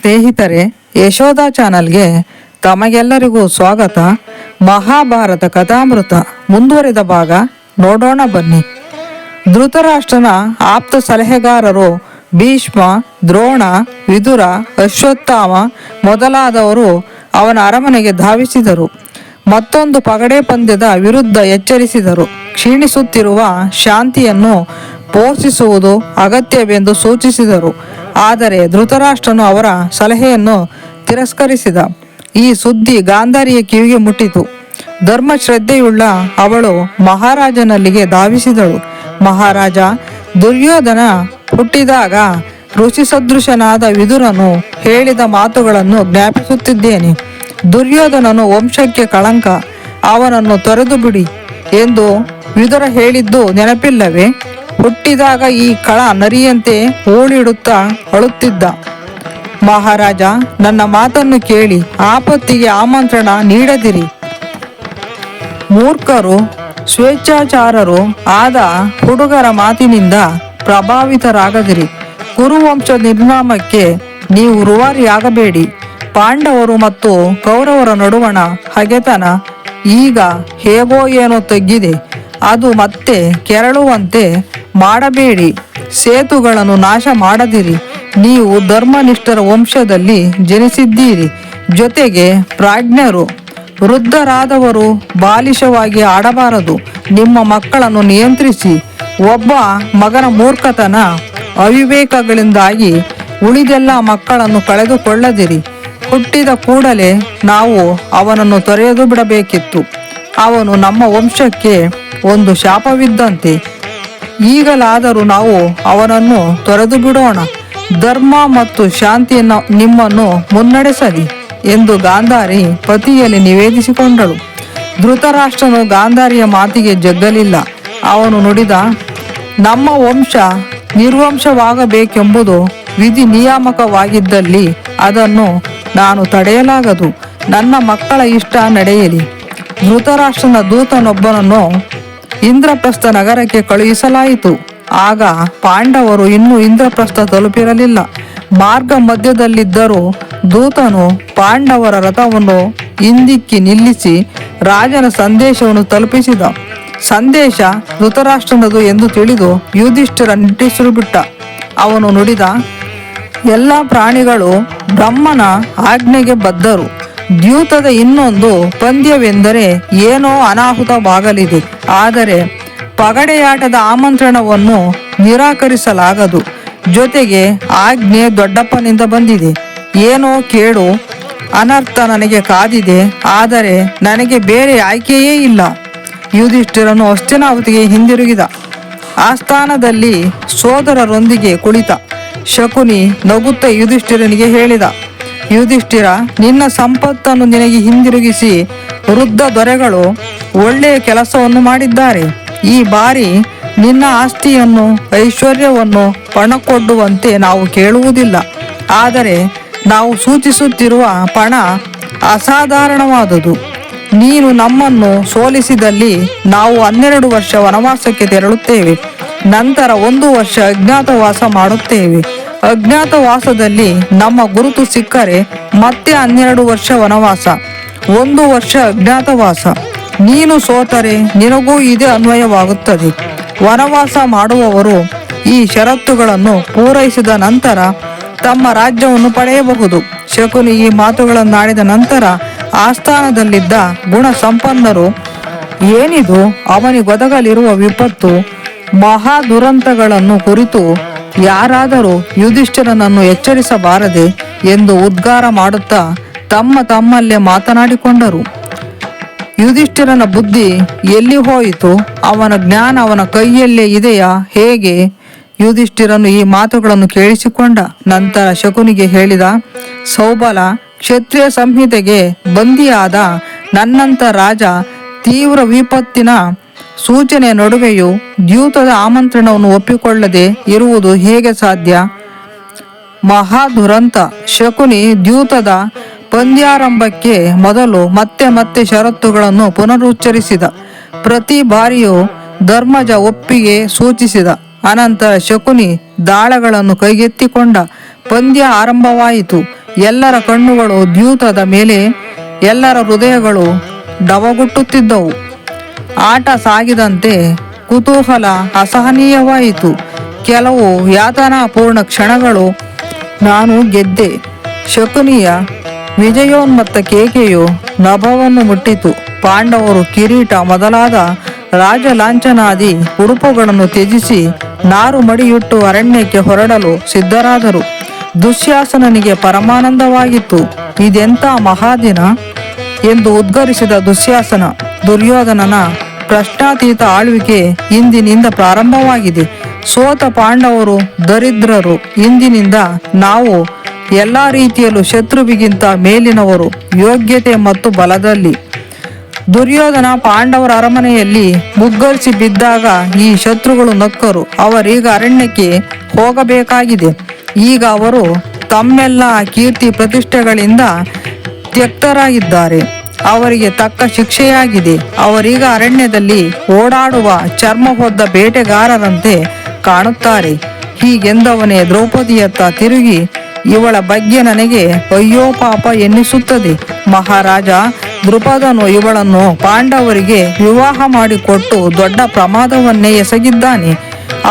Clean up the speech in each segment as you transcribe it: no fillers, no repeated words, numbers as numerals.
ಸ್ನೇಹಿತರೆ, ಯಶೋಧ ಚಾನಲ್ಗೆ ತಮಗೆಲ್ಲರಿಗೂ ಸ್ವಾಗತ. ಮಹಾಭಾರತ ಕಥಾಮೃತ ಮುಂದುವರಿದ ಭಾಗ ನೋಡೋಣ ಬನ್ನಿ. ಧೃತರಾಷ್ಟ್ರನ ಆಪ್ತ ಸಲಹೆಗಾರರು ಭೀಷ್ಮ, ದ್ರೋಣ, ವಿದುರ, ಅಶ್ವತ್ಥಾಮ ಮೊದಲಾದವರು ಅವನ ಅರಮನೆಗೆ ಧಾವಿಸಿದರು. ಮತ್ತೊಂದು ಪಗಡೆ ಪಂದ್ಯದ ವಿರುದ್ಧ ಎಚ್ಚರಿಸಿದರು. ಕ್ಷೀಣಿಸುತ್ತಿರುವ ಶಾಂತಿಯನ್ನು ಪೋಷಿಸುವುದು ಅಗತ್ಯವೆಂದು ಸೂಚಿಸಿದರು. ಆದರೆ ಧೃತರಾಷ್ಟ್ರನು ಅವರ ಸಲಹೆಯನ್ನು ತಿರಸ್ಕರಿಸಿದ. ಈ ಸುದ್ದಿ ಗಾಂಧಾರಿಯ ಕಿವಿಗೆ ಮುಟ್ಟಿತು. ಧರ್ಮಶ್ರದ್ಧೆಯುಳ್ಳ ಅವಳು ಮಹಾರಾಜನಲ್ಲಿಗೆ ಧಾವಿಸಿದಳು. ಮಹಾರಾಜ, ದುರ್ಯೋಧನ ಹುಟ್ಟಿದಾಗ ಋಷಿ ಸದೃಶನಾದ ವಿದುರನು ಹೇಳಿದ ಮಾತುಗಳನ್ನು ಜ್ಞಾಪಿಸುತ್ತಿದ್ದೇನೆ. ದುರ್ಯೋಧನನು ವಂಶಕ್ಕೆ ಕಳಂಕ, ಅವನನ್ನು ತೊರೆದು ಬಿಡಿ ಎಂದು ವಿದುರ ಹೇಳಿದ್ದು ನೆನಪಿಲ್ಲವೇ? ಹುಟ್ಟಿದಾಗ ಈ ಕಳ ನರಿಯಂತೆ ಓಡಿಡುತ್ತಾ ಅಳುತ್ತಿದ್ದ. ಮಹಾರಾಜ, ನನ್ನ ಮಾತನ್ನು ಕೇಳಿ, ಆಪತ್ತಿಗೆ ಆಮಂತ್ರಣ ನೀಡದಿರಿ. ಮೂರ್ಖರು, ಸ್ವೇಚ್ಛಾಚಾರರು ಆದ ಹುಡುಗರ ಮಾತಿನಿಂದ ಪ್ರಭಾವಿತರಾಗದಿರಿ. ಕುರುವಂಶ ನಿರ್ನಾಮಕ್ಕೆ ನೀವು ರೂವಾರಿಯಾಗಬೇಡಿ. ಪಾಂಡವರು ಮತ್ತು ಕೌರವರ ನಡುವಣ ಹಗೆತನ ಈಗ ಹೇಗೋ ಏನೋ ತಗ್ಗಿದೆ. ಅದು ಮತ್ತೆ ಕೆರಳುವಂತೆ ಮಾಡಬೇಡಿ. ಸೇತುಗಳನ್ನು ನಾಶ ಮಾಡದಿರಿ. ನೀವು ಧರ್ಮನಿಷ್ಠರ ವಂಶದಲ್ಲಿ ಜನಿಸಿದ್ದೀರಿ. ಜೊತೆಗೆ ಪ್ರಾಜ್ಞರು. ವೃದ್ಧರಾದವರು ಬಾಲಿಶವಾಗಿ ಆಡಬಾರದು. ನಿಮ್ಮ ಮಕ್ಕಳನ್ನು ನಿಯಂತ್ರಿಸಿ. ಒಬ್ಬ ಮಗನ ಮೂರ್ಖತನ, ಅವಿವೇಕಗಳಿಂದಾಗಿ ಉಳಿದೆಲ್ಲ ಮಕ್ಕಳನ್ನು ಕಳೆದುಕೊಳ್ಳದಿರಿ. ಹುಟ್ಟಿದ ಕೂಡಲೇ ನಾವು ಅವನನ್ನು ತೊರೆಯದು ಬಿಡಬೇಕಿತ್ತು. ಅವನು ನಮ್ಮ ವಂಶಕ್ಕೆ ಒಂದು ಶಾಪವಿದ್ದಂತೆ. ಈಗಲಾದರೂ ನಾವು ಅವನನ್ನು ತೊರೆದು ಬಿಡೋಣ. ಧರ್ಮ ಮತ್ತು ಶಾಂತಿಯನ್ನು ನಿಮ್ಮನ್ನು ಮುನ್ನಡೆಸಲಿ ಎಂದು ಗಾಂಧಾರಿ ಪತಿಯಲ್ಲಿ ನಿವೇದಿಸಿಕೊಂಡಳು. ಧೃತರಾಷ್ಟ್ರನು ಗಾಂಧಾರಿಯ ಮಾತಿಗೆ ಜಗ್ಗಲಿಲ್ಲ. ಅವನು ನುಡಿದ, ನಮ್ಮ ವಂಶ ನಿರ್ವಂಶವಾಗಬೇಕೆಂಬುದು ವಿಧಿ ನಿಯಾಮಕವಾಗಿದ್ದಲ್ಲಿ ಅದನ್ನು ನಾನು ತಡೆಯಲಾಗದು. ನನ್ನ ಮಕ್ಕಳ ಇಷ್ಟ ನಡೆಯಲಿ. ಧೃತರಾಷ್ಟ್ರನ ದೂತನೊಬ್ಬನನ್ನು ಇಂದ್ರಪ್ರಸ್ಥ ನಗರಕ್ಕೆ ಕಳುಹಿಸಲಾಯಿತು. ಆಗ ಪಾಂಡವರು ಇನ್ನೂ ಇಂದ್ರಪ್ರಸ್ಥ ತಲುಪಿರಲಿಲ್ಲ. ಮಾರ್ಗ ಮಧ್ಯದಲ್ಲಿದ್ದರೂ ದೂತನು ಪಾಂಡವರ ರಥವನ್ನು ಹಿಂದಿಕ್ಕಿ ನಿಲ್ಲಿಸಿ ರಾಜನ ಸಂದೇಶವನ್ನು ತಲುಪಿಸಿದ. ಸಂದೇಶ ಧೃತರಾಷ್ಟ್ರನದು ಎಂದು ತಿಳಿದು ಯುಧಿಷ್ಠಿರ ನಿಟ್ಟುಸಿರು ಬಿಟ್ಟ. ಅವನು ನುಡಿದ, ಎಲ್ಲ ಪ್ರಾಣಿಗಳು ಬ್ರಹ್ಮನ ಆಜ್ಞೆಗೆ ಬದ್ಧರು. ದ್ಯೂತದ ಇನ್ನೊಂದು ಪಂದ್ಯವೆಂದರೆ ಏನೋ ಅನಾಹುತವಾಗಲಿದೆ. ಆದರೆ ಪಗಡೆಯಾಟದ ಆಮಂತ್ರಣವನ್ನು ನಿರಾಕರಿಸಲಾಗದು. ಜೊತೆಗೆ ಆಜ್ಞೆ ದೊಡ್ಡಪ್ಪನಿಂದ ಬಂದಿದೆ. ಏನೋ ಕೇಡು ಅನರ್ಥ ನನಗೆ ಕಾದಿದೆ. ಆದರೆ ನನಗೆ ಬೇರೆ ಆಯ್ಕೆಯೇ ಇಲ್ಲ. ಯುಧಿಷ್ಠಿರನು ಹಸ್ತಿನಾವತಿಗೆ ಹಿಂದಿರುಗಿದ. ಆಸ್ಥಾನದಲ್ಲಿ ಸೋದರರೊಂದಿಗೆ ಕುಳಿತ. ಶಕುನಿ ನಗುತ್ತ ಯುಧಿಷ್ಠಿರನಿಗೆ ಹೇಳಿದ, ಯುಧಿಷ್ಠಿರ, ನಿನ್ನ ಸಂಪತ್ತನ್ನು ನಿನಗೆ ಹಿಂದಿರುಗಿಸಿ ವೃದ್ಧ ದೊರೆಗಳು ಒಳ್ಳೆಯ ಕೆಲಸವನ್ನು ಮಾಡಿದ್ದಾರೆ. ಈ ಬಾರಿ ನಿನ್ನ ಆಸ್ತಿಯನ್ನು ಐಶ್ವರ್ಯವನ್ನು ಪಣಕ್ಕೊಡ್ಡುವಂತೆ ನಾವು ಕೇಳುವುದಿಲ್ಲ. ಆದರೆ ನಾವು ಸೂಚಿಸುತ್ತಿರುವ ಪಣ ಅಸಾಧಾರಣವಾದುದು. ನೀನು ನಮ್ಮನ್ನು ಸೋಲಿಸಿದಲ್ಲಿ ನಾವು 12 ವರ್ಷ ವನವಾಸಕ್ಕೆ ತೆರಳುತ್ತೇವೆ. ನಂತರ 1 ವರ್ಷ ಅಜ್ಞಾತವಾಸ ಮಾಡುತ್ತೇವೆ. ಅಜ್ಞಾತವಾಸದಲ್ಲಿ ನಮ್ಮ ಗುರುತು ಸಿಕ್ಕರೆ ಮತ್ತೆ 12 ವರ್ಷ ವನವಾಸ, 1 ವರ್ಷ ಅಜ್ಞಾತವಾಸ. ನೀನು ಸೋತರೆ ನಿನಗೂ ಇದೇ ಅನ್ವಯವಾಗುತ್ತದೆ. ವನವಾಸ ಮಾಡುವವರು ಈ ಷರತ್ತುಗಳನ್ನು ಪೂರೈಸಿದ ನಂತರ ತಮ್ಮ ರಾಜ್ಯವನ್ನು ಪಡೆಯಬಹುದು. ಶಕುನಿ ಈ ಮಾತುಗಳನ್ನಾಡಿದ ನಂತರ ಆಸ್ಥಾನದಲ್ಲಿದ್ದ ಗುಣ ಸಂಪನ್ನರು, ಏನಿದು, ಅವನಿಗೊದಗಲಿರುವ ವಿಪತ್ತು, ಮಹಾ ದುರಂತಗಳನ್ನು ಕುರಿತು ಯಾರಾದರೂ ಯುಧಿಷ್ಠಿರನನ್ನು ಎಚ್ಚರಿಸಬಾರದೆ ಎಂದು ಉದ್ಗಾರ ಮಾಡುತ್ತಾ ತಮ್ಮಲ್ಲೇ ಮಾತನಾಡಿಕೊಂಡರು. ಯುಧಿಷ್ಠಿರನ ಬುದ್ಧಿ ಎಲ್ಲಿ ಹೋಯಿತು? ಅವನ ಜ್ಞಾನ ಅವನ ಕೈಯಲ್ಲೇ ಇದೆಯಾ? ಹೇಗೆ? ಯುಧಿಷ್ಠಿರನು ಈ ಮಾತುಗಳನ್ನು ಕೇಳಿಸಿಕೊಂಡ ನಂತರ ಶಕುನಿಗೆ ಹೇಳಿದ, ಸೌಬಲ, ಕ್ಷತ್ರಿಯ ಸಂಹಿತೆಗೆ ಬಂದಿಯಾದ ನನ್ನಂಥ ರಾಜ ತೀವ್ರ ವಿಪತ್ತಿನ ಸೂಚನೆಯ ನಡುವೆಯೂ ದ್ಯೂತದ ಆಮಂತ್ರಣವನ್ನು ಒಪ್ಪಿಕೊಳ್ಳದೆ ಇರುವುದು ಹೇಗೆ ಸಾಧ್ಯ? ಮಹಾದುರಂತ. ಶಕುನಿ ದ್ಯೂತದ ಪಂದ್ಯಾರಂಭಕ್ಕೆ ಮೊದಲು ಮತ್ತೆ ಷರತ್ತುಗಳನ್ನು ಪುನರುಚ್ಚರಿಸಿದ. ಪ್ರತಿ ಬಾರಿಯೂ ಧರ್ಮಜ ಒಪ್ಪಿಗೆ ಸೂಚಿಸಿದ. ಅನಂತರ ಶಕುನಿ ದಾಳಗಳನ್ನು ಕೈಗೆತ್ತಿಕೊಂಡ. ಪಂದ್ಯ ಆರಂಭವಾಯಿತು. ಎಲ್ಲರ ಕಣ್ಣುಗಳು ದ್ಯೂತದ ಮೇಲೆ, ಎಲ್ಲರ ಹೃದಯಗಳು ಡವಗುಟ್ಟುತ್ತಿದ್ದವು. ಆಟ ಸಾಗಿದಂತೆ ಕುತೂಹಲ ಅಸಹನೀಯವಾಯಿತು. ಕೆಲವು ಯಾತನಾಪೂರ್ಣ ಕ್ಷಣಗಳು ನಾನು ಗೆದ್ದೆ. ಶಕುನಿಯ ವಿಜಯೋನ್ಮತ್ತ ಕೇಕೆಯು ನಭವನ್ನು ಮುಟ್ಟಿತು. ಪಾಂಡವರು ಕಿರೀಟ ಮೊದಲಾದ ರಾಜಲಾಂಛನಾದಿ ಉಡುಪುಗಳನ್ನು ತ್ಯಜಿಸಿ ನಾರು ಮಡಿಯುಟ್ಟು ಅರಣ್ಯಕ್ಕೆ ಹೊರಡಲು ಸಿದ್ಧರಾದರು. ದುಶ್ಯಾಸನನಿಗೆ ಪರಮಾನಂದವಾಗಿತ್ತು. ಇದೆಂಥ ಮಹಾದಿನ ಎಂದು ಉದ್ಗರಿಸಿದ ದುಶ್ಯಾಸನ, ದುರ್ಯೋಧನನ ಪ್ರಶ್ನಾತೀತ ಆಳ್ವಿಕೆ ಇಂದಿನಿಂದ ಪ್ರಾರಂಭವಾಗಿದೆ. ಸೋತ ಪಾಂಡವರು ದರಿದ್ರರು. ಇಂದಿನಿಂದ ನಾವು ಎಲ್ಲ ರೀತಿಯಲ್ಲೂ ಶತ್ರುವಿಗಿಂತ ಮೇಲಿನವರು, ಯೋಗ್ಯತೆ ಮತ್ತು ಬಲದಲ್ಲಿ. ದುರ್ಯೋಧನ ಪಾಂಡವರ ಅರಮನೆಯಲ್ಲಿ ಮುಗ್ಗರಿಸಿ ಬಿದ್ದಾಗ ಈ ಶತ್ರುಗಳು ನಕ್ಕರು. ಅವರೀಗ ಅರಣ್ಯಕ್ಕೆ ಹೋಗಬೇಕಾಗಿದೆ. ಈಗ ಅವರು ತಮ್ಮೆಲ್ಲ ಕೀರ್ತಿ ಪ್ರತಿಷ್ಠೆಗಳಿಂದ ತ್ಯಕ್ತರಾಗಿದ್ದಾರೆ. ಅವರಿಗೆ ತಕ್ಕ ಶಿಕ್ಷೆಯಾಗಿದೆ. ಅವರೀಗ ಅರಣ್ಯದಲ್ಲಿ ಓಡಾಡುವ ಚರ್ಮ ಹೊದ್ದ ಬೇಟೆಗಾರರಂತೆ ಕಾಣುತ್ತಾರೆ. ಹೀಗೆಂದವನೇ ದ್ರೌಪದಿಯತ್ತ ತಿರುಗಿ, ಇವಳ ಬಗ್ಗೆ ನನಗೆ ಅಯ್ಯೋ ಪಾಪ ಎನ್ನಿಸುತ್ತದೆ. ಮಹಾರಾಜ ದೃಪದನು ಇವಳನ್ನು ಪಾಂಡವರಿಗೆ ವಿವಾಹ ಮಾಡಿಕೊಟ್ಟು ದೊಡ್ಡ ಪ್ರಮಾದವನ್ನೇ ಎಸಗಿದ್ದಾನೆ.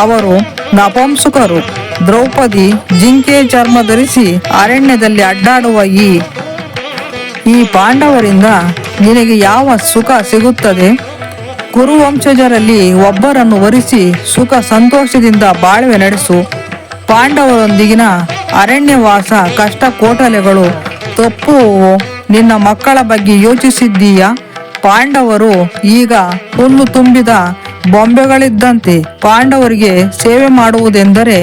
ಅವರು ನಪುಂಸಕರು. ದ್ರೌಪದಿ ಜಿಂಕೆ ಚರ್ಮ ಧರಿಸಿ ಅರಣ್ಯದಲ್ಲಿ ಅಡ್ಡಾಡುವ ಈ ಪಾಂಡವರಿಂದ ನಿನಗೆ ಯಾವ ಸುಖ ಸಿಗುತ್ತದೆ? ಕುರುವಂಶಜರಲ್ಲಿ ಒಬ್ಬರನ್ನು ವರಿಸಿ ಸುಖ ಸಂತೋಷದಿಂದ ಬಾಳ್ವೆ ನಡೆಸು. ಪಾಂಡವರೊಂದಿಗಿನ ಅರಣ್ಯವಾಸ ಕಷ್ಟ ಕೋಟಲೆಗಳು ತಪ್ಪುವೋ? ನಿನ್ನ ಮಕ್ಕಳ ಬಗ್ಗೆ ಯೋಚಿಸಿದ್ದೀಯಾ? ಪಾಂಡವರು ಈಗ ಹುಲ್ಲು ತುಂಬಿದ ಬೊಂಬೆಗಳಿದ್ದಂತೆ. ಪಾಂಡವರಿಗೆ ಸೇವೆ ಮಾಡುವುದೆಂದರೆ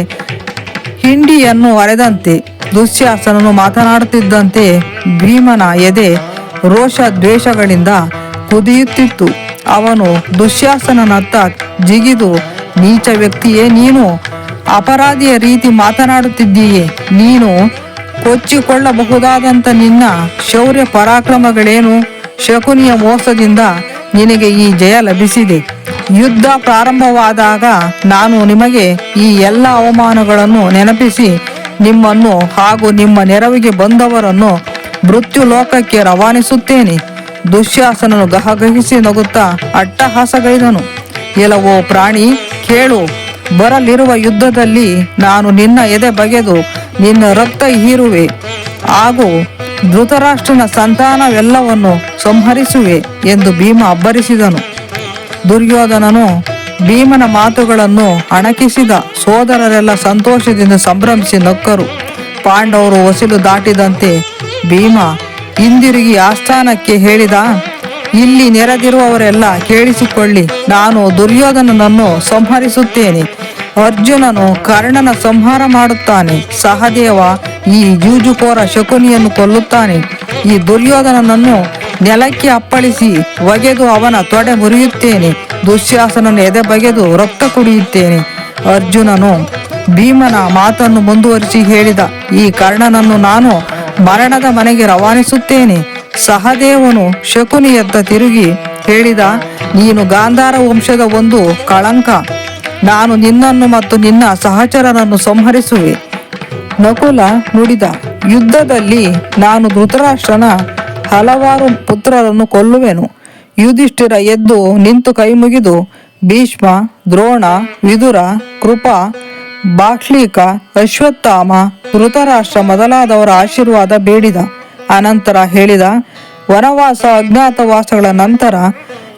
ಹಿಂಡಿಯನ್ನು ಅರೆದಂತೆ. ದುಶ್ಯಾಸನನು ಮಾತನಾಡುತ್ತಿದ್ದಂತೆ ಭೀಮನ ಎದೆ ರೋಷ ದ್ವೇಷಗಳಿಂದ ಕುದಿಯುತ್ತಿತ್ತು. ಅವನು ದುಶ್ಯಾಸನನತ್ತ ಜಿಗಿದು, ನೀಚ ವ್ಯಕ್ತಿಯೇ, ನೀನು ಅಪರಾಧಿಯ ರೀತಿ ಮಾತನಾಡುತ್ತಿದ್ದೀಯೇ? ನೀನು ಕೊಚ್ಚಿಕೊಳ್ಳಬಹುದಾದಂಥ ನಿನ್ನ ಶೌರ್ಯ ಪರಾಕ್ರಮಗಳೇನು? ಶಕುನಿಯ ಮೋಸದಿಂದ ನಿನಗೆ ಈ ಜಯ ಲಭಿಸಿದೆ. ಯುದ್ಧ ಪ್ರಾರಂಭವಾದಾಗ ನಾನು ನಿಮಗೆ ಈ ಎಲ್ಲ ಅವಮಾನಗಳನ್ನು ನೆನಪಿಸಿ ನಿಮ್ಮನ್ನು ಹಾಗೂ ನಿಮ್ಮ ನೆರವಿಗೆ ಬಂದವರನ್ನು ಮೃತ್ಯು ಲೋಕಕ್ಕೆ ರವಾನಿಸುತ್ತೇನೆ. ದುಶ್ಯಾಸನನು ಗಹಗಹಿಸಿ ನಗುತ್ತಾ ಅಟ್ಟಹಾಸಗೈದನು. ಎಲವೋ ಪ್ರಾಣಿ, ಕೇಳು. ಬರಲಿರುವ ಯುದ್ಧದಲ್ಲಿ ನಾನು ನಿನ್ನ ಎದೆ ಬಗೆದು ನಿನ್ನ ರಕ್ತ ಹೀರುವೆ ಹಾಗೂ ಧೃತರಾಷ್ಟ್ರನ ಸಂತಾನವೆಲ್ಲವನ್ನು ಸಂಹರಿಸುವೆ ಎಂದು ಭೀಮ ಅಬ್ಬರಿಸಿದನು. ದುರ್ಯೋಧನನು ಭೀಮನ ಮಾತುಗಳನ್ನು ಅಣಕಿಸಿದ. ಸೋದರರೆಲ್ಲ ಸಂತೋಷದಿಂದ ಸಂಭ್ರಮಿಸಿ ನಕ್ಕರು. ಪಾಂಡವರು ಹೊಸಿಲು ದಾಟಿದಂತೆ ಭೀಮ ಹಿಂದಿರುಗಿ ಆಸ್ಥಾನಕ್ಕೆ ಹೇಳಿದ, ಇಲ್ಲಿ ನೆರೆದಿರುವವರೆಲ್ಲ ಕೇಳಿಸಿಕೊಳ್ಳಿ. ನಾನು ದುರ್ಯೋಧನನನ್ನು ಸಂಹರಿಸುತ್ತೇನೆ. ಅರ್ಜುನನು ಕರ್ಣನ ಸಂಹಾರ ಮಾಡುತ್ತಾನೆ. ಸಹದೇವ ಈ ಜೂಜುಕೋರ ಶಕುನಿಯನ್ನು ಕೊಲ್ಲುತ್ತಾನೆ. ಈ ದುರ್ಯೋಧನನನ್ನು ನೆಲಕ್ಕೆ ಅಪ್ಪಳಿಸಿ ಒಗೆದು ಅವನ ತೊಡೆ ಮುರಿಯುತ್ತೇನೆ. ದುಶ್ಯಾಸನನ ಎದೆ ಬಗೆದು ರಕ್ತ ಕುಡಿಯುತ್ತೇನೆ. ಅರ್ಜುನನು ಭೀಮನ ಮಾತನ್ನು ಮುಂದುವರಿಸಿ ಹೇಳಿದ, ಈ ಕರ್ಣನನ್ನು ನಾನು ಮರಣದ ಮನೆಗೆ ರವಾನಿಸುತ್ತೇನೆ. ಸಹದೇವನು ಶಕುನಿಯತ್ತ ತಿರುಗಿ ಹೇಳಿದ, ನೀನು ಗಾಂಧಾರ ವಂಶದ ಒಂದು ಕಳಂಕ. ನಾನು ನಿನ್ನನ್ನು ಮತ್ತು ನಿನ್ನ ಸಹಚರರನ್ನು ಸಂಹರಿಸುವೆ. ನಕುಲ ನುಡಿದ, ಯುದ್ಧದಲ್ಲಿ ನಾನು ಧೃತರಾಷ್ಟ್ರನ ಹಲವಾರು ಪುತ್ರರನ್ನು ಕೊಲ್ಲುವೆನು. ಯುಧಿಷ್ಠಿರ ಎದ್ದು ನಿಂತು ಕೈಮುಗಿದು ಭೀಷ್ಮ, ದ್ರೋಣ, ವಿದುರ, ಕೃಪ, ಬಾಕ್ಲೀಕ, ಅಶ್ವತ್ಥಾಮ, ಧೃತರಾಷ್ಟ್ರ ಮೊದಲಾದವರ ಆಶೀರ್ವಾದ ಬೇಡಿದ. ಅನಂತರ ಹೇಳಿದ, ವನವಾಸ ಅಜ್ಞಾತವಾಸಗಳ ನಂತರ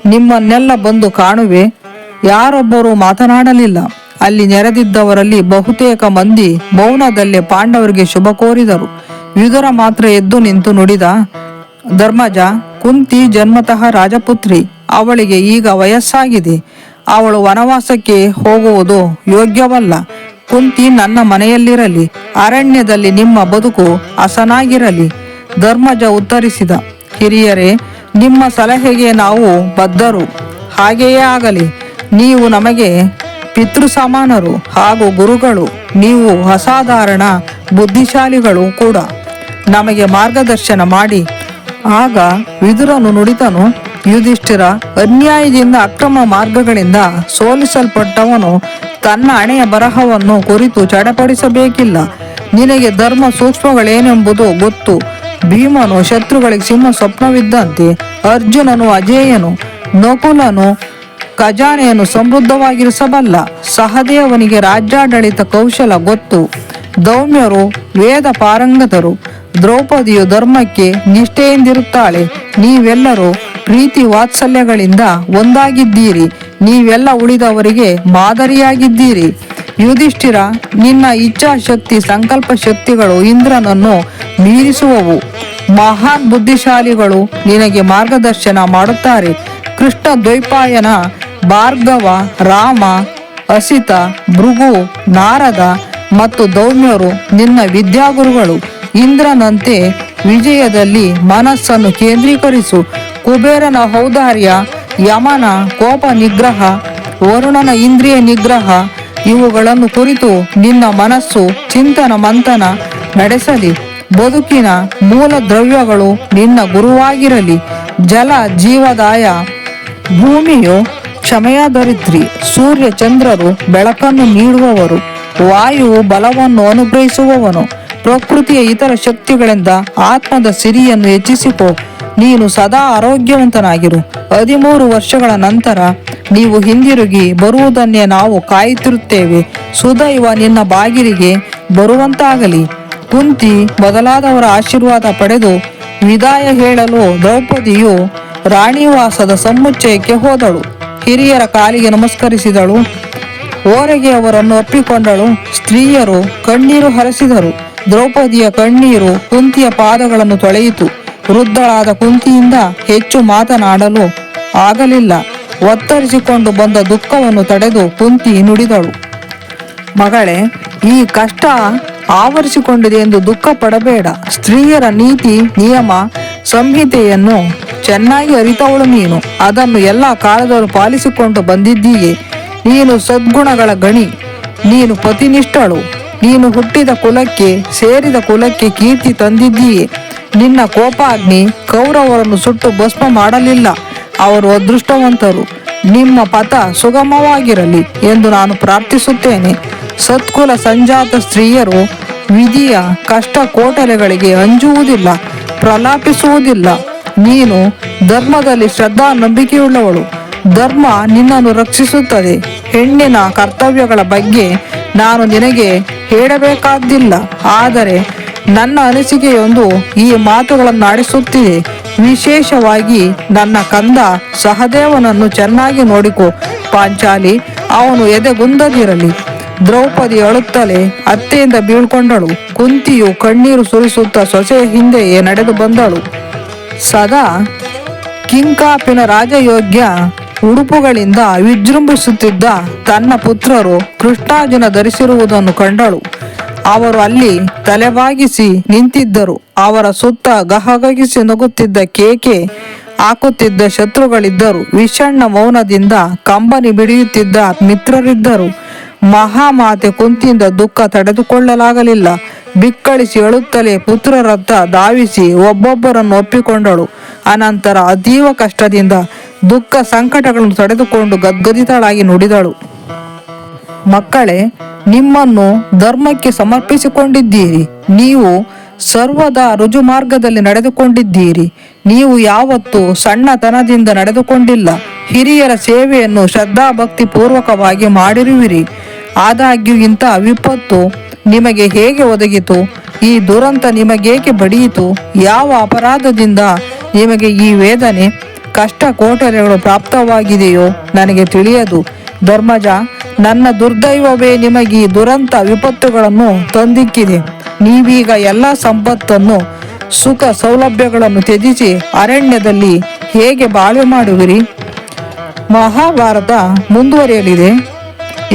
ನಿಮ್ಮನ್ನೆಲ್ಲ ಬಂದು ಕಾಣುವೆ. ಯಾರೊಬ್ಬರೂ ಮಾತನಾಡಲಿಲ್ಲ. ಅಲ್ಲಿ ನೆರೆದಿದ್ದವರಲ್ಲಿ ಬಹುತೇಕ ಮಂದಿ ಮೌನದಲ್ಲೇ ಪಾಂಡವರಿಗೆ ಶುಭ ಕೋರಿದರು. ವಿದುರ ಮಾತ್ರ ಎದ್ದು ನಿಂತು ನುಡಿದ, ಧರ್ಮಜ, ಕುಂತಿ ಜನ್ಮತಃ ರಾಜಪುತ್ರಿ. ಅವಳಿಗೆ ಈಗ ವಯಸ್ಸಾಗಿದೆ. ಅವಳು ವನವಾಸಕ್ಕೆ ಹೋಗುವುದು ಯೋಗ್ಯವಲ್ಲ. ಕುಂತಿ ನನ್ನ ಮನೆಯಲ್ಲಿರಲಿ. ಅರಣ್ಯದಲ್ಲಿ ನಿಮ್ಮ ಬದುಕು ಹಸನಾಗಿರಲಿ. ಧರ್ಮಜ ಉತ್ತರಿಸಿದ, ಹಿರಿಯರೇ, ನಿಮ್ಮ ಸಲಹೆಗೆ ನಾವು ಬದ್ಧರು. ಹಾಗೆಯೇ ಆಗಲಿ. ನೀವು ನಮಗೆ ಪಿತೃ ಸಮಾನರು ಹಾಗೂ ಗುರುಗಳು. ನೀವು ಅಸಾಧಾರಣ ಬುದ್ಧಿಶಾಲಿಗಳು ಕೂಡ. ನಮಗೆ ಮಾರ್ಗದರ್ಶನ ಮಾಡಿ. ಆಗ ವಿದುರನು ನುಡಿದನು, ಯುಧಿಷ್ಠಿರ, ಅನ್ಯಾಯದಿಂದ ಅಕ್ರಮ ಮಾರ್ಗಗಳಿಂದ ಸೋಲಿಸಲ್ಪಟ್ಟವನು ತನ್ನ ಹಣೆಯ ಬರಹವನ್ನು ಕುರಿತು ಚಡಪಡಿಸಬೇಕಿಲ್ಲ. ನಿನಗೆ ಧರ್ಮ ಸೂಕ್ಷ್ಮಗಳೇನೆಂಬುದು ಗೊತ್ತು. ಭೀಮನು ಶತ್ರುಗಳಿಗೆ ಸಿಂಹ ಸ್ವಪ್ನವಿದ್ದಂತೆ, ಅರ್ಜುನನು ಅಜೇಯನು, ನಕುಲನು ಖಜಾನೆಯನ್ನು ಸಮೃದ್ಧವಾಗಿರಿಸಬಲ್ಲ, ಸಹದೇವನಿಗೆ ರಾಜ್ಯಾಡಳಿತ ಕೌಶಲ ಗೊತ್ತು, ದೌಮ್ಯರು ವೇದ ಪಾರಂಗತರು, ದ್ರೌಪದಿಯು ಧರ್ಮಕ್ಕೆ ನಿಷ್ಠೆಯಿಂದಿರುತ್ತಾಳೆ. ನೀವೆಲ್ಲರೂ ಪ್ರೀತಿ ವಾತ್ಸಲ್ಯಗಳಿಂದ ಒಂದಾಗಿದ್ದೀರಿ. ನೀವೆಲ್ಲ ಉಳಿದವರಿಗೆ ಮಾದರಿಯಾಗಿದ್ದೀರಿ. ಯುಧಿಷ್ಠಿರ, ನಿನ್ನ ಇಚ್ಛಾಶಕ್ತಿ ಸಂಕಲ್ಪ ಶಕ್ತಿಗಳು ಇಂದ್ರನನ್ನು ಮೀರಿಸುವವು. ಮಹಾನ್ ಬುದ್ಧಿಶಾಲಿಗಳು ನಿನಗೆ ಮಾರ್ಗದರ್ಶನ ಮಾಡುತ್ತಾರೆ. ಕೃಷ್ಣ ದ್ವೈಪಾಯನ, ಭಾರ್ಗವ, ರಾಮ, ಅಸಿತ, ಭೃಗು, ನಾರದ ಮತ್ತು ದೌಮ್ಯರು ನಿನ್ನ ವಿದ್ಯಾಗುರುಗಳು. ಇಂದ್ರನಂತೆ ವಿಜಯದಲ್ಲಿ ಮನಸ್ಸನ್ನು ಕೇಂದ್ರೀಕರಿಸು. ಕುಬೇರನ ಔದಾರ್ಯ, ಯಮನ ಕೋಪ ನಿಗ್ರಹ, ವರುಣನ ಇಂದ್ರಿಯ ನಿಗ್ರಹ ಇವುಗಳನ್ನು ಕುರಿತು ನಿನ್ನ ಮನಸ್ಸು ಚಿಂತನ ಮಂಥನ ನಡೆಸಲಿ. ಬದುಕಿನ ಮೂಲ ದ್ರವ್ಯಗಳು ನಿನ್ನ ಗುರುವಾಗಿರಲಿ. ಜಲ ಜೀವದಾಯ, ಭೂಮಿಯು ಕ್ಷಮೆಯ ಧರಿತ್ರಿ, ಸೂರ್ಯ ಚಂದ್ರರು ಬೆಳಕನ್ನು ನೀಡುವವರು, ವಾಯುವು ಬಲವನ್ನು ಅನುಗ್ರಹಿಸುವವನು. ಪ್ರಕೃತಿಯ ಇತರ ಶಕ್ತಿಗಳಿಂದ ಆತ್ಮದ ಸಿರಿಯನ್ನು ಹೆಚ್ಚಿಸಿಕೋ. ನೀನು ಸದಾ ಆರೋಗ್ಯವಂತನಾಗಿರು. 13 ವರ್ಷಗಳ ನಂತರ ನೀವು ಹಿಂದಿರುಗಿ ಬರುವುದನ್ನೇ ನಾವು ಕಾಯುತ್ತಿರುತ್ತೇವೆ. ಸುದೈವ ನಿನ್ನ ಬಾಗಿಲಿಗೆ ಬರುವಂತಾಗಲಿ. ಕುಂತಿ ಮೊದಲಾದವರ ಆಶೀರ್ವಾದ ಪಡೆದು ವಿದಾಯ ಹೇಳಲು ದ್ರೌಪದಿಯು ರಾಣಿವಾಸದ ಸಮುಚ್ಚಯಕ್ಕೆ ಹೋದಳು. ಹಿರಿಯರ ಕಾಲಿಗೆ ನಮಸ್ಕರಿಸಿದಳು. ಓರೆಗೆ ಅವರನ್ನು ಒಪ್ಪಿಕೊಂಡಳು. ಸ್ತ್ರೀಯರು ಕಣ್ಣೀರು ಹರಿಸಿದರು. ದ್ರೌಪದಿಯ ಕಣ್ಣೀರು ಕುಂತಿಯ ಪಾದಗಳನ್ನು ತೊಳೆಯಿತು. ವೃದ್ಧಳಾದ ಕುಂತಿಯಿಂದ ಹೆಚ್ಚು ಮಾತನಾಡಲು ಆಗಲಿಲ್ಲ. ಒತ್ತರಿಸಿಕೊಂಡು ಬಂದ ದುಃಖವನ್ನು ತಡೆದು ಕುಂತಿ ನುಡಿದಳು, ಮಗಳೇ, ಈ ಕಷ್ಟ ಆವರಿಸಿಕೊಂಡಿದೆ ಎಂದು ದುಃಖ ಪಡಬೇಡ. ಸ್ತ್ರೀಯರ ನೀತಿ ನಿಯಮ ಸಂಹಿತೆಯನ್ನು ಚೆನ್ನಾಗಿ ಅರಿತವಳು ನೀನು. ಅದನ್ನು ಎಲ್ಲ ಕಾಲದವರು ಪಾಲಿಸಿಕೊಂಡು ಬಂದಿದ್ದೀಯೆ. ನೀನು ಸದ್ಗುಣಗಳ ಗಣಿ. ನೀನು ಪತಿನಿಷ್ಠಳು. ನೀನು ಹುಟ್ಟಿದ ಕುಲಕ್ಕೆ ಸೇರಿದ ಕುಲಕ್ಕೆ ಕೀರ್ತಿ ತಂದಿದ್ದೀಯೆ. ನಿನ್ನ ಕೋಪಾಗ್ನಿ ಕೌರವರನ್ನು ಸುಟ್ಟು ಭಸ್ಮ ಮಾಡಲಿಲ್ಲ. ಅವರು ಅದೃಷ್ಟವಂತರು. ನಿಮ್ಮ ಪಥ ಸುಗಮವಾಗಿರಲಿ ಎಂದು ನಾನು ಪ್ರಾರ್ಥಿಸುತ್ತೇನೆ. ಸತ್ಕುಲ ಸಂಜಾತ ಸ್ತ್ರೀಯರು ವಿಧಿಯ ಕಷ್ಟ ಕೋಟಲೆಗಳಿಗೆ ಅಂಜುವುದಿಲ್ಲ, ಪ್ರಲಾಪಿಸುವುದಿಲ್ಲ. ನೀನು ಧರ್ಮದಲ್ಲಿ ಶ್ರದ್ಧಾ ನಂಬಿಕೆಯುಳ್ಳವಳು. ಧರ್ಮ ನಿನ್ನನ್ನು ರಕ್ಷಿಸುತ್ತದೆ. ಹೆಣ್ಣಿನ ಕರ್ತವ್ಯಗಳ ಬಗ್ಗೆ ನಾನು ನಿನಗೆ ಹೇಳಬೇಕಾದ್ದಿಲ್ಲ. ಆದರೆ ನನ್ನ ಅನಿಸಿಕೆಯೊಂದು ಈ ಮಾತುಗಳನ್ನು ಆಡಿಸುತ್ತಿದೆ. ವಿಶೇಷವಾಗಿ ನನ್ನ ಕಂದ ಸಹದೇವನನ್ನು ಚೆನ್ನಾಗಿ ನೋಡಿಕೊ ಪಾಂಚಾಲಿ. ಅವನು ಎದೆಗುಂದದಿರಲಿ. ದ್ರೌಪದಿ ಅಳುತ್ತಲೇ ಅತ್ತೆಯಿಂದ ಬೀಳ್ಕೊಂಡಳು. ಕುಂತಿಯು ಕಣ್ಣೀರು ಸುರಿಸುತ್ತಾ ಸೊಸೆಯ ಹಿಂದೆಯೇ ನಡೆದು ಬಂದಳು. ಸದಾ ಕಿಂಕಾಪಿನ ರಾಜಯೋಗ್ಯ ಉಡುಪುಗಳಿಂದ ವಿಜೃಂಭಿಸುತ್ತಿದ್ದ ತನ್ನ ಪುತ್ರರು ಕೃಷ್ಣಾರ್ಜುನ ಧರಿಸಿರುವುದನ್ನು ಕಂಡಳು. ಅವರು ಅಲ್ಲಿ ತಲೆಬಾಗಿಸಿ ನಿಂತಿದ್ದರು. ಅವರ ಸುತ್ತ ಗಹಗಹಿಸಿ ನಗುತ್ತಿದ್ದ ಕೇಕೆ ಹಾಕುತ್ತಿದ್ದ ಶತ್ರುಗಳಿದ್ದರು. ವಿಷಣ್ಣ ಮೌನದಿಂದ ಕಂಬನಿ ಬಿಡಿಯುತ್ತಿದ್ದ ಮಿತ್ರರಿದ್ದರು. ಮಹಾಮಾತೆ ಕುಂತಿಯಿಂದ ದುಃಖ ತಡೆದುಕೊಳ್ಳಲಾಗಲಿಲ್ಲ. ಬಿಕ್ಕಳಿಸಿ ಅಳುತ್ತಲೇ ಪುತ್ರರತ್ತ ಧಾವಿಸಿ ಒಬ್ಬೊಬ್ಬರನ್ನು ಒಪ್ಪಿಕೊಂಡಳು. ಅನಂತರ ಅತೀವ ಕಷ್ಟದಿಂದ ದುಃಖ ಸಂಕಟಗಳನ್ನು ತಡೆದುಕೊಂಡು ಗದ್ಗದಿತಳಾಗಿ ನುಡಿದಳು, ಮಕ್ಕಳೇ, ನಿಮ್ಮನ್ನು ಧರ್ಮಕ್ಕೆ ಸಮರ್ಪಿಸಿಕೊಂಡಿದ್ದೀರಿ. ನೀವು ಸರ್ವದಾ ರುಜು ಮಾರ್ಗದಲ್ಲಿ ನಡೆದುಕೊಂಡಿದ್ದೀರಿ. ನೀವು ಯಾವತ್ತೂ ಸಣ್ಣತನದಿಂದ ನಡೆದುಕೊಂಡಿಲ್ಲ. ಹಿರಿಯರ ಸೇವೆಯನ್ನು ಶ್ರದ್ಧಾಭಕ್ತಿ ಪೂರ್ವಕವಾಗಿ ಮಾಡಿರುವಿರಿ. ಆದಾಗ್ಯೂ ಇಂಥ ವಿಪತ್ತು ನಿಮಗೆ ಹೇಗೆ ಒದಗಿತು? ಈ ದುರಂತ ನಿಮಗೇಕೆ ಬಡಿಯಿತು? ಯಾವ ಅಪರಾಧದಿಂದ ನಿಮಗೆ ಈ ವೇದನೆ ಕಷ್ಟ ಕೋಟಲೆಗಳು ಪ್ರಾಪ್ತವಾಗಿದೆಯೋ ನನಗೆ ತಿಳಿಯದು. ಧರ್ಮಜ, ನನ್ನ ದುರ್ದೈವವೇ ನಿಮಗೆ ಈ ದುರಂತ ವಿಪತ್ತುಗಳನ್ನು ತಂದಿಕ್ಕಿದೆ. ನೀವೀಗ ಎಲ್ಲ ಸಂಪತ್ತನ್ನು ಸುಖ ಸೌಲಭ್ಯಗಳನ್ನು ತ್ಯಜಿಸಿ ಅರಣ್ಯದಲ್ಲಿ ಹೇಗೆ ಬಾಳ್ವೆ ಮಾಡುವಿರಿ? ಮಹಾಭಾರತ ಮುಂದುವರಿಯಲಿದೆ.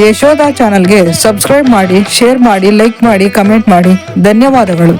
ಯಶೋಧ ಚಾನಲ್ಗೆ ಸಬ್ಸ್ಕ್ರೈಬ್ ಮಾಡಿ, ಶೇರ್ ಮಾಡಿ, ಲೈಕ್ ಮಾಡಿ, ಕಮೆಂಟ್ ಮಾಡಿ. ಧನ್ಯವಾದಗಳು.